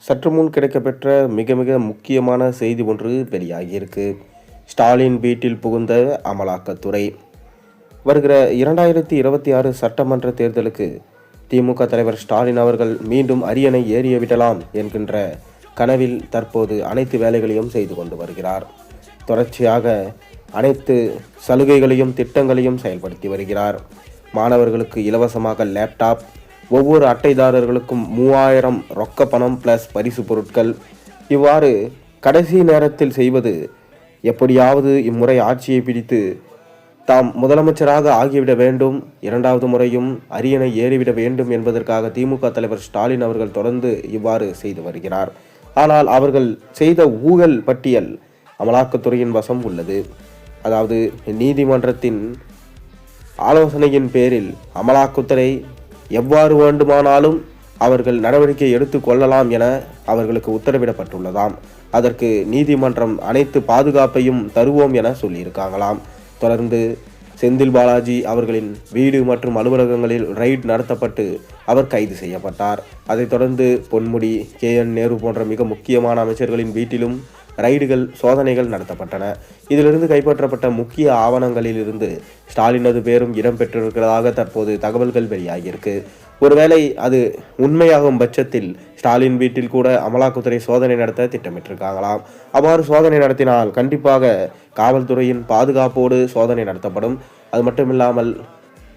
சற்று முன் கிடைக்கப்பெற்ற மிக மிக முக்கியமான செய்தி ஒன்று வெளியாகியிருக்கு. ஸ்டாலின் வீட்டில் புகுந்த அமலாக்கத்துறை. வருகிற 2026 சட்டமன்ற தேர்தலுக்கு திமுக தலைவர் ஸ்டாலின் அவர்கள் மீண்டும் அரியணை ஏறிய விடலாம் என்கின்ற கனவில் தற்போது அனைத்து வேலைகளையும் செய்து கொண்டு வருகிறார். தொடர்ச்சியாக அனைத்து சலுகைகளையும் திட்டங்களையும் செயல்படுத்தி வருகிறார். மாணவர்களுக்கு இலவசமாக லேப்டாப், ஒவ்வொரு அட்டைதாரர்களுக்கும் 3000 ரொக்க பணம் பிளஸ் பரிசு பொருட்கள். இவ்வாறு கடைசி நேரத்தில் செய்வது எப்படியாவது இம்முறை ஆட்சியை பிடித்து தாம் முதலமைச்சராக ஆகிவிட வேண்டும், இரண்டாவது முறையும் அரியணை ஏறிவிட வேண்டும் என்பதற்காக திமுக தலைவர் ஸ்டாலின் அவர்கள் தொடர்ந்து இவ்வாறு செய்து வருகிறார். ஆனால் அவர்கள் செய்த ஊழல் பட்டியல் அமலாக்கத்துறையின் வசம் உள்ளது. அதாவது நீதிமன்றத்தின் ஆலோசனையின் பேரில் அமலாக்கத்துறை எவ்வாறு வேண்டுமானாலும் அவர்கள் நடவடிக்கை எடுத்து கொள்ளலாம் என அவர்களுக்கு உத்தரவிடப்பட்டுள்ளதாம். அதற்கு நீதிமன்றம் அனைத்து பாதுகாப்பையும் தருவோம் என சொல்லியிருக்காங்களாம். தொடர்ந்து செந்தில் பாலாஜி அவர்களின் வீடு மற்றும் அலுவலகங்களில் ரைட் நடத்தப்பட்டு அவர் கைது செய்யப்பட்டார். அதைத் தொடர்ந்து பொன்முடி, KN நேரு போன்ற மிக முக்கியமான அமைச்சர்களின் வீட்டிலும் ரைடுகள், சோதனைகள் நடத்தப்பட்டன. இதிலிருந்து கைப்பற்றப்பட்ட முக்கிய ஆவணங்களில் இருந்து ஸ்டாலினது பேரும் இடம்பெற்றிருக்கிறதாக தற்போது தகவல்கள் வெளியாகியிருக்கு. ஒருவேளை அது உண்மையாகும் பட்சத்தில் ஸ்டாலின் வீட்டில் கூட அமலாக்கத்துறை சோதனை நடத்த திட்டமிட்டிருக்காங்களாம். அவ்வாறு சோதனை நடத்தினால் கண்டிப்பாக காவல்துறையின் பாதுகாப்போடு சோதனை நடத்தப்படும். அது மட்டுமில்லாமல்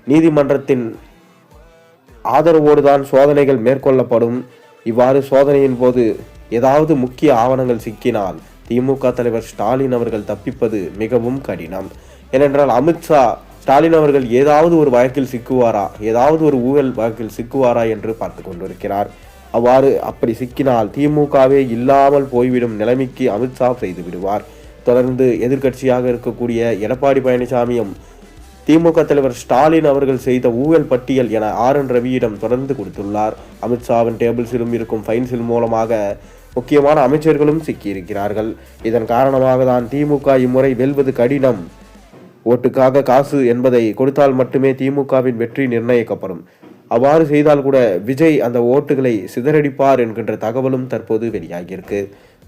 நீதிமன்றத்தின் ஆதரவோடுதான் சோதனைகள் மேற்கொள்ளப்படும். இவ்வாறு சோதனையின் போது ஏதாவது முக்கிய ஆவணங்கள் சிக்கினால் திமுக தலைவர் ஸ்டாலின் அவர்கள் தப்பிப்பது மிகவும் கடினம். ஏனென்றால் அமித்ஷா ஸ்டாலின் அவர்கள் ஏதாவது ஒரு வழக்கில் சிக்குவாரா, ஏதாவது ஒரு ஊழல் வழக்கில் சிக்குவாரா என்று பார்த்து கொண்டிருக்கிறார். அவ்வாறு அப்படி சிக்கினால் திமுகவே இல்லாமல் போய்விடும் நிலைமைக்கு அமித்ஷா செய்து விடுவார். தொடர்ந்து எதிர்க்கட்சியாக இருக்கக்கூடிய எடப்பாடி பழனிசாமியும் திமுக தலைவர் ஸ்டாலின் அவர்கள் செய்த ஊழல் பட்டியல் என RN ரவியிடம் தொடர்ந்து கொடுத்துள்ளார். அமித்ஷாவின் டேபிள்ஸிலும் இருக்கும் ஃபைன்ஸில் மூலமாக முக்கியமான அமைச்சர்களும் சிக்கியிருக்கிறார்கள். இதன் காரணமாக தான் திமுக இம்முறை வெல்வது கடினம். ஓட்டுக்காக காசு என்பதை கொடுத்தால் மட்டுமே திமுகவின் வெற்றி நிர்ணயிக்கப்படும். அவ்வாறு செய்தால் கூட விஜய் அந்த ஓட்டுகளை சிதறடிப்பார் என்கின்ற தகவலும் தற்போது வெளியாகியிருக்கு.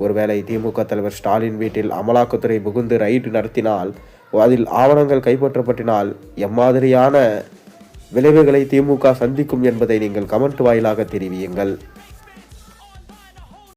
ஒருவேளை திமுக தலைவர் ஸ்டாலின் வீட்டில் அமலாக்கத்துறை புகுந்து ரைடு நடத்தினால், அதில் ஆவணங்கள் கைப்பற்றப்பட்டினால் எம்மாதிரியான விளைவுகளை திமுக சந்திக்கும் என்பதை நீங்கள் கமெண்ட் வாயிலாக தெரிவியுங்கள்.